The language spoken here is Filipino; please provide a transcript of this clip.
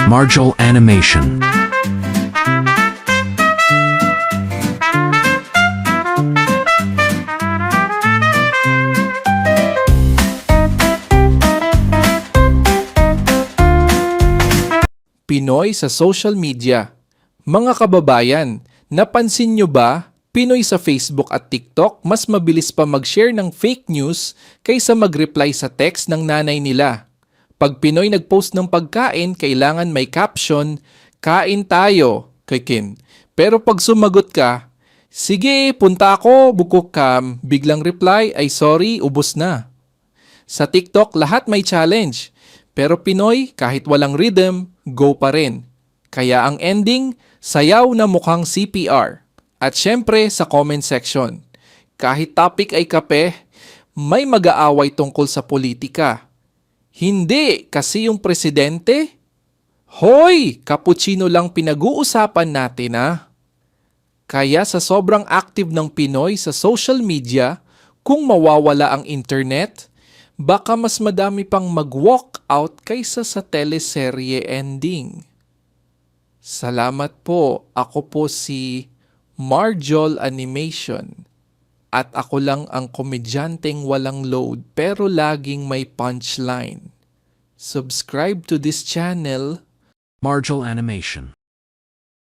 Marjol Animation. Pinoy sa social media. Mga kababayan, napansin nyo ba, Pinoy sa Facebook at TikTok mas mabilis pa mag-share ng fake news kaysa mag-reply sa text ng nanay nila. Pag Pinoy nag-post ng pagkain, kailangan may caption, "Kain tayo," kay Kim. Pero pag sumagot ka, "Sige, punta ako, bukok kam," biglang reply ay, "Sorry, ubos na." Sa TikTok, lahat may challenge. Pero Pinoy, kahit walang rhythm, go pa rin. Kaya ang ending, sayaw na mukhang CPR. At syempre sa comment section, kahit topic ay kape, may mag-aaway tungkol sa politika. Hindi kasi yung presidente? Hoy! Cappuccino lang pinag-uusapan natin ah. Kaya sa sobrang active ng Pinoy sa social media, kung mawawala ang internet, baka mas madami pang mag-walk out kaysa sa teleserye ending. Salamat po. Ako po si Marjol Animation. At ako lang ang komedyanteng walang load pero laging may punchline. Subscribe to this channel. Marjol Animation.